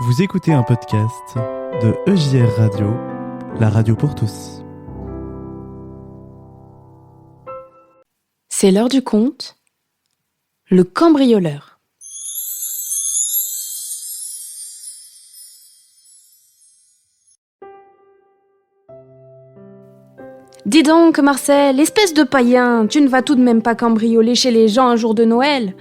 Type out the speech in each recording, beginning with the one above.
Vous écoutez un podcast de EJR Radio, la radio pour tous. C'est l'heure du conte, le cambrioleur. Dis donc, Marcel, espèce de païen, tu ne vas tout de même pas cambrioler chez les gens un jour de Noël ?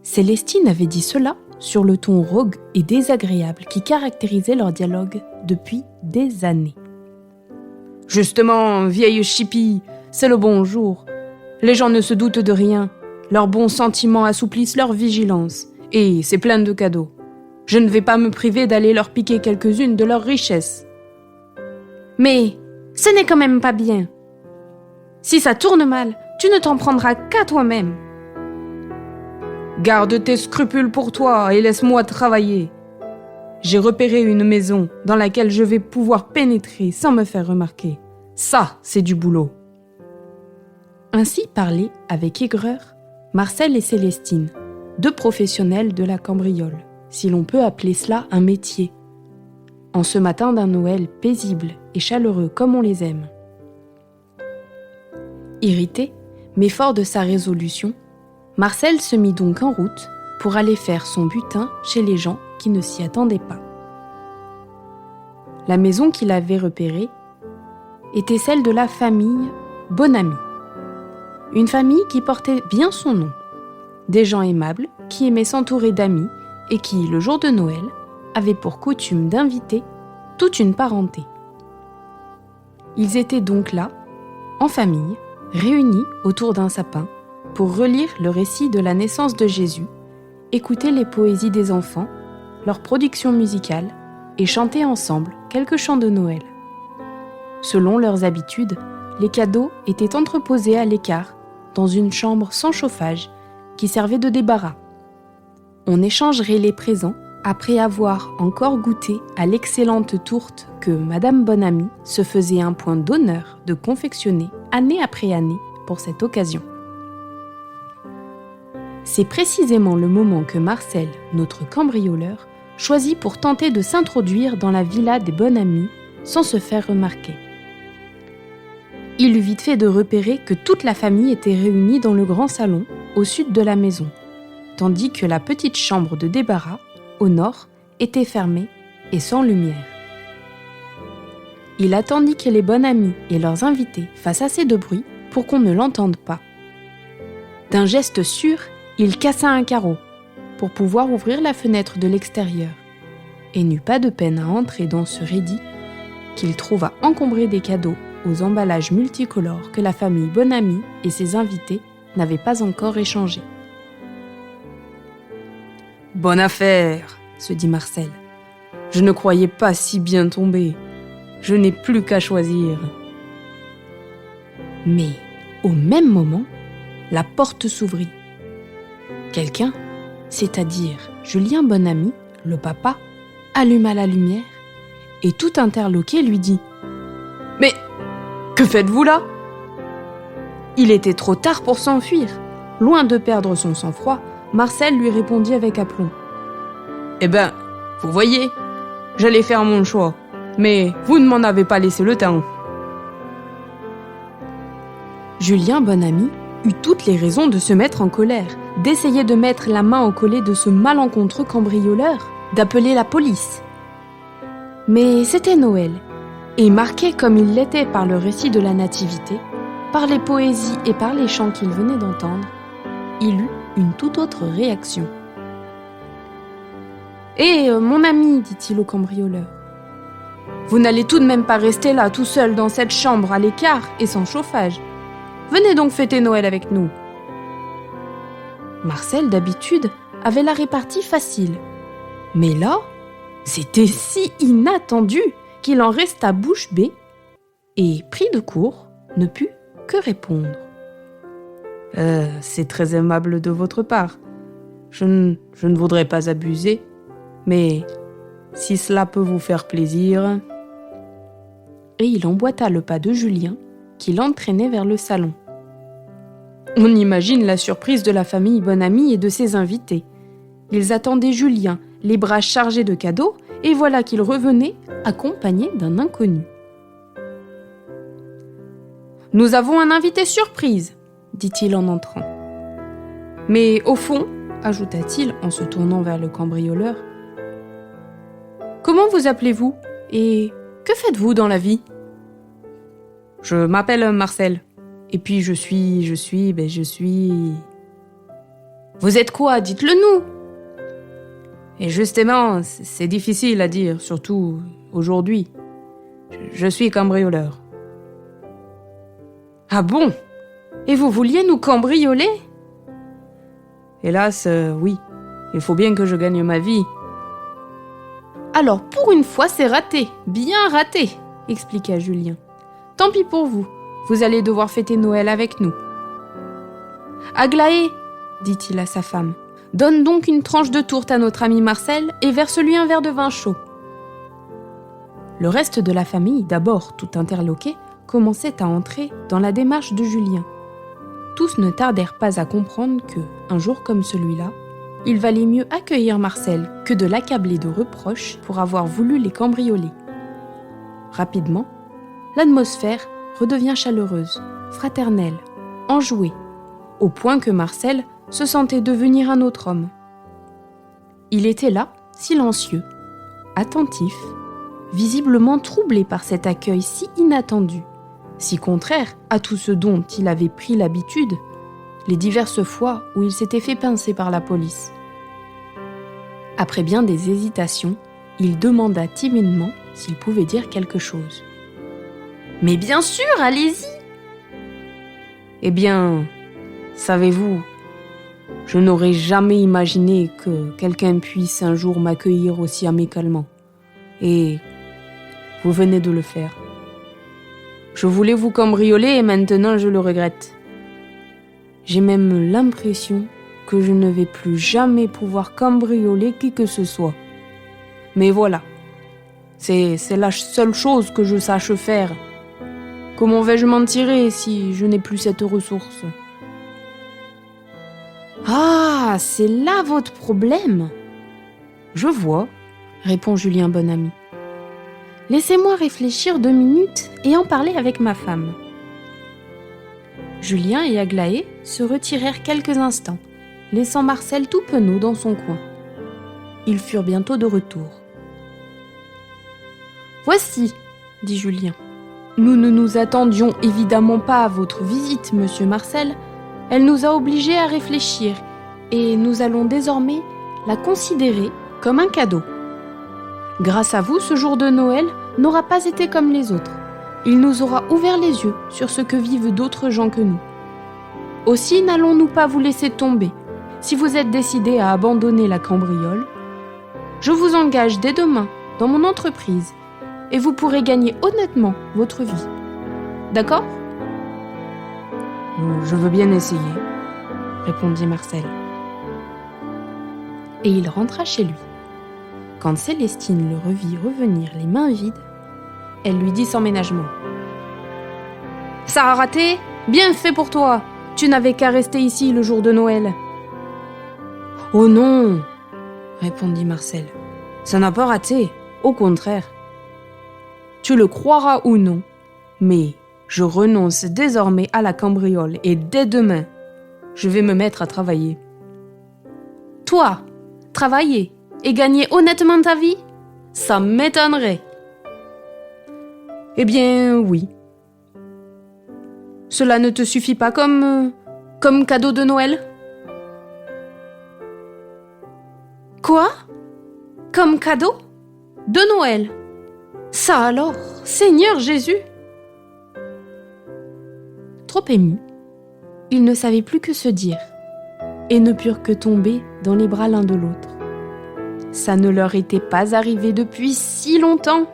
Célestine avait dit cela sur le ton rogue et désagréable qui caractérisait leur dialogue depuis des années. Justement, vieille chipie, c'est le bon jour. Les gens ne se doutent de rien. Leurs bons sentiments assouplissent leur vigilance. Et c'est plein de cadeaux. Je ne vais pas me priver d'aller leur piquer quelques-unes de leurs richesses. Mais ce n'est quand même pas bien. Si ça tourne mal, tu ne t'en prendras qu'à toi-même. Garde tes scrupules pour toi et laisse-moi travailler. J'ai repéré une maison dans laquelle je vais pouvoir pénétrer sans me faire remarquer. Ça, c'est du boulot. Ainsi parlaient avec aigreur Marcel et Célestine, deux professionnels de la cambriole, si l'on peut appeler cela un métier, en ce matin d'un Noël paisible et chaleureux comme on les aime. Irrité, mais fort de sa résolution, Marcel se mit donc en route pour aller faire son butin chez les gens qui ne s'y attendaient pas. La maison qu'il avait repérée était celle de la famille Bonamy. Une famille qui portait bien son nom. Des gens aimables qui aimaient s'entourer d'amis et qui, le jour de Noël, avaient pour coutume d'inviter toute une parenté. Ils étaient donc là, en famille, réunis autour d'un sapin, pour relire le récit de la naissance de Jésus, écouter les poésies des enfants, leurs productions musicales et chanter ensemble quelques chants de Noël. Selon leurs habitudes, les cadeaux étaient entreposés à l'écart dans une chambre sans chauffage qui servait de débarras. On échangerait les présents après avoir encore goûté à l'excellente tourte que Madame Bonamy se faisait un point d'honneur de confectionner année après année pour cette occasion. C'est précisément le moment que Marcel, notre cambrioleur, choisit pour tenter de s'introduire dans la villa des Bonamy sans se faire remarquer. Il eut vite fait de repérer que toute la famille était réunie dans le grand salon, au sud de la maison, tandis que la petite chambre de débarras, au nord, était fermée et sans lumière. Il attendit que les Bonamy et leurs invités fassent assez de bruit pour qu'on ne l'entende pas. D'un geste sûr, il cassa un carreau pour pouvoir ouvrir la fenêtre de l'extérieur et n'eut pas de peine à entrer dans ce rédit qu'il trouva encombré des cadeaux aux emballages multicolores que la famille Bonamy et ses invités n'avaient pas encore échangés. « Bonne affaire !» se dit Marcel. « Je ne croyais pas si bien tomber. Je n'ai plus qu'à choisir. » Mais, au même moment, la porte s'ouvrit. Quelqu'un, c'est-à-dire Julien Bonamy, le papa, alluma la lumière et tout interloqué lui dit « Mais que faites-vous là ?» Il était trop tard pour s'enfuir. Loin de perdre son sang-froid, Marcel lui répondit avec aplomb « Eh ben, vous voyez, j'allais faire mon choix, mais vous ne m'en avez pas laissé le temps. » Julien Bonamy eut toutes les raisons de se mettre en colère, d'essayer de mettre la main au collet de ce malencontreux cambrioleur, d'appeler la police. Mais c'était Noël, et marqué comme il l'était par le récit de la Nativité, par les poésies et par les chants qu'il venait d'entendre, il eut une toute autre réaction. « Eh, mon ami, dit-il au cambrioleur, vous n'allez tout de même pas rester là tout seul dans cette chambre à l'écart et sans chauffage. Venez donc fêter Noël avec nous. » Marcel, d'habitude, avait la répartie facile. Mais là, c'était si inattendu qu'il en resta bouche bée et, pris de court, ne put que répondre. « C'est très aimable de votre part. Je ne voudrais pas abuser, mais si cela peut vous faire plaisir... » Et il emboîta le pas de Julien, qui l'entraînait vers le salon. On imagine la surprise de la famille Bonamy et de ses invités. Ils attendaient Julien, les bras chargés de cadeaux, et voilà qu'il revenait accompagné d'un inconnu. « Nous avons un invité surprise !» dit-il en entrant. « Mais au fond, ajouta-t-il en se tournant vers le cambrioleur, comment vous appelez-vous et que faites-vous dans la vie ? Je m'appelle Marcel. Et puis je suis... Vous êtes quoi ? Dites-le nous ! Et justement, c'est difficile à dire, surtout aujourd'hui. Je suis cambrioleur. Ah bon ? Et vous vouliez nous cambrioler ? Hélas, oui. Il faut bien que je gagne ma vie. Alors, pour une fois, c'est raté. Bien raté, expliqua Julien. Tant pis pour vous. Vous allez devoir fêter Noël avec nous. Aglaé, dit-il à sa femme, donne donc une tranche de tourte à notre ami Marcel et verse-lui un verre de vin chaud. Le reste de la famille, d'abord tout interloqué, commençait à entrer dans la démarche de Julien. Tous ne tardèrent pas à comprendre que, un jour comme celui-là, il valait mieux accueillir Marcel que de l'accabler de reproches pour avoir voulu les cambrioler. Rapidement, l'atmosphère redevient chaleureuse, fraternelle, enjouée, au point que Marcel se sentait devenir un autre homme. Il était là, silencieux, attentif, visiblement troublé par cet accueil si inattendu, si contraire à tout ce dont il avait pris l'habitude, les diverses fois où il s'était fait pincer par la police. Après bien des hésitations, il demanda timidement s'il pouvait dire quelque chose. « Mais bien sûr, allez-y !»« Eh bien, savez-vous, je n'aurais jamais imaginé que quelqu'un puisse un jour m'accueillir aussi amicalement. Et vous venez de le faire. Je voulais vous cambrioler et maintenant je le regrette. J'ai même l'impression que je ne vais plus jamais pouvoir cambrioler qui que ce soit. Mais voilà, c'est la seule chose que je sache faire. Comment vais-je m'en tirer si je n'ai plus cette ressource ? Ah, c'est là votre problème ? Je vois, répond Julien Bonamy. Laissez-moi réfléchir 2 minutes et en parler avec ma femme. Julien et Aglaé se retirèrent quelques instants, laissant Marcel tout penaud dans son coin. Ils furent bientôt de retour. « Voici, dit Julien. Nous ne nous attendions évidemment pas à votre visite, monsieur Marcel. Elle nous a obligés à réfléchir et nous allons désormais la considérer comme un cadeau. Grâce à vous, ce jour de Noël n'aura pas été comme les autres. Il nous aura ouvert les yeux sur ce que vivent d'autres gens que nous. Aussi n'allons-nous pas vous laisser tomber. Si vous êtes décidé à abandonner la cambriole, je vous engage dès demain dans mon entreprise et vous pourrez gagner honnêtement votre vie. D'accord ? Je veux bien essayer, répondit Marcel. Et il rentra chez lui. Quand Célestine le revit revenir les mains vides, elle lui dit sans ménagement. « Ça a raté ? Bien fait pour toi ! Tu n'avais qu'à rester ici le jour de Noël. »« Oh non !» répondit Marcel. « Ça n'a pas raté, au contraire. Tu le croiras ou non, mais je renonce désormais à la cambriole et dès demain, je vais me mettre à travailler. »« Toi, travailler et gagner honnêtement ta vie ? Ça m'étonnerait. » »« Eh bien, oui. Cela ne te suffit pas comme cadeau de Noël ? » ?»« Quoi ? Comme cadeau ? De Noël ? Ça alors, Seigneur Jésus !» Trop émus, ils ne savaient plus que se dire et ne purent que tomber dans les bras l'un de l'autre. Ça ne leur était pas arrivé depuis si longtemps.